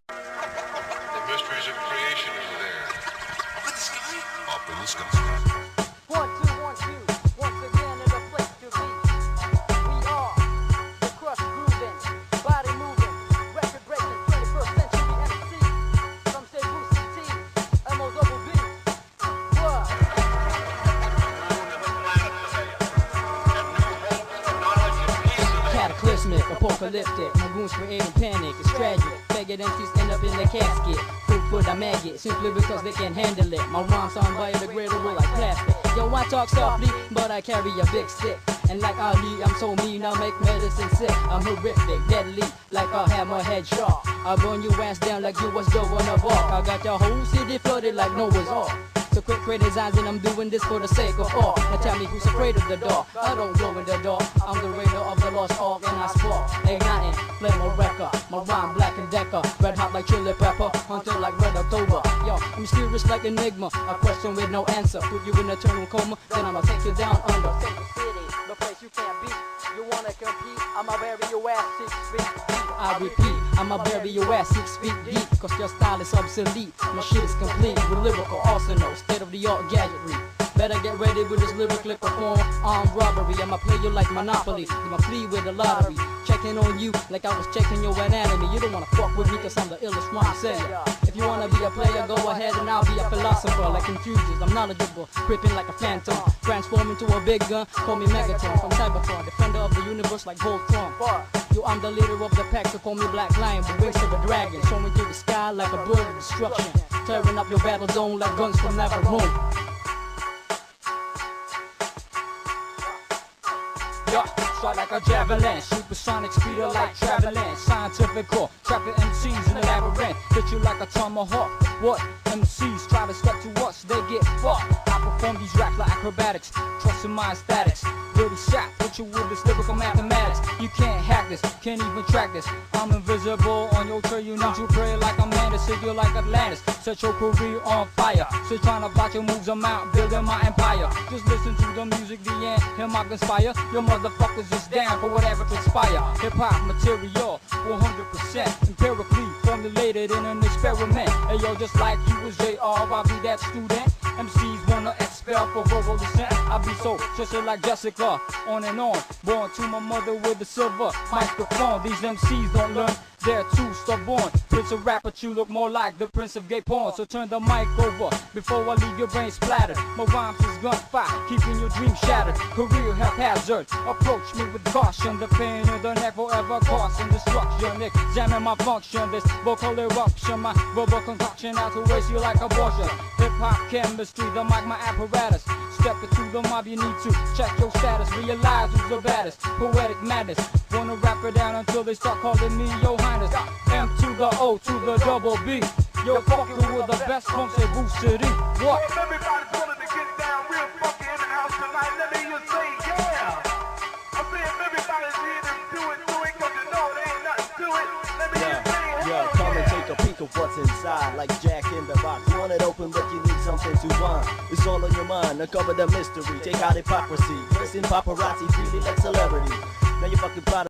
The mysteries of creation are there. Up in the sky? Up in the sky. 1, 2, 1, 2. Once again in a place to be. We are the crush grooving, body moving, record breaking, 21st century MC. Some say Boosie T, M-O-double-B. What? Cataclysmic, apocalyptic, my goons creating panic, it's tragic. Faggot MCs end up in the casket. Food for the maggot, simply because they can't handle it. My rhymes are biodegradable like plastic. Yo, I talk softly, but I carry a big stick. And like Ali, I'm so mean, I make medicine sick. I'm horrific, deadly, like a hammerhead shark. I burn your ass down like you was Joe on a bark. I got your whole city flooded like Noah's Ark. So quit criticizing, I'm doing this for the sake of art. Now tell me who's afraid of the dark. I don't go in the dark, I'm the raider of the lost ark. And I spark, igniting, flame a wrecker. My rhyme black and decker, red hot like chili pepper, hunter like red October. Yo, I'm mysterious like enigma, a question with no answer. Put you in eternal coma, then I'ma take you down under. Central City, the place you can't beat. You wanna compete, I'ma bury your ass 6 feet deep. I repeat, I'ma bury your ass 6 feet deep. Cause your style is obsolete, my shit is complete with lyrical arsenal, state-of-the-art gadgetry. Better get ready with this lyrically perform armed robbery. I'ma play you like Monopoly, I'ma flee with the lottery. Checking on you like I was checking your anatomy. You don't wanna fuck with me cause I'm the illest rhyme sayer. If you wanna be a player, go ahead and I'll be a philosopher like Confucius. I'm knowledgeable, creeping like a phantom, transform into a big gun, call me Megatron. From Cybertron, defender of the universe like Voltron. Yo, I'm the leader of the pack, so call me Black Lion, the wings of a dragon, soaring through the sky like a bird of destruction, tearing up your battle zone like guns from Navarone. Strike like a javelin, supersonic speeder like traveling, scientific core, trapping MCs in the labyrinth, hit you like a tomahawk. What? MCs try to step to us, they get fucked. I perform these raps like acrobatics, trusting my aesthetics. Dirty shot, put you with this lyrical mathematics. You can't hack this, can't even track this. I'm invisible on your trail, you need to pray like a man to sit you like Atlantis. Set your career on fire, so trying to botch your moves, I'm out building my empire. Just listen to the music, the end, him I conspire. Your motherfuckers is down for whatever transpire. Hip-hop material, 100% empirically formulated in an experiment. Hey yo, just like you was JR, I'll be that student. MCs wanna expel for verbal descent. I be so just like Jessica, on and on. Born to my mother with a silver microphone. These MCs don't learn, they're too stubborn. Prince of rap, but you look more like the Prince of gay porn. So turn the mic over before I leave your brain splattered. My rhymes is gunfire, keeping your dreams shattered. Career haphazard, approach me with caution. The pain in the neck forever causing destruction. Examine my function, this vocal eruption. My verbal concoction out to waste you like abortion. Hip-hop chemistry, the mic my apparatus. Step into the mob, you need to check your status. Realize who's the baddest, poetic madness. Wanna rap it down until they start calling me your highness. M to the O to the double B. You're fucking with the best from say Boosie T. What? Everybody's willing to get down real funky in the house tonight. Let me just say, yeah. I say if everybody's here to do it, cause you know there ain't nothing to it. Let me just say, Yo, come and take a peek of what's inside. Like Jack in the Box. Want it open, but you need something to find. It's all on your mind. Uncover the mystery. Take out hypocrisy. Facing paparazzi, feeling like celebrity. Now you fucking plot.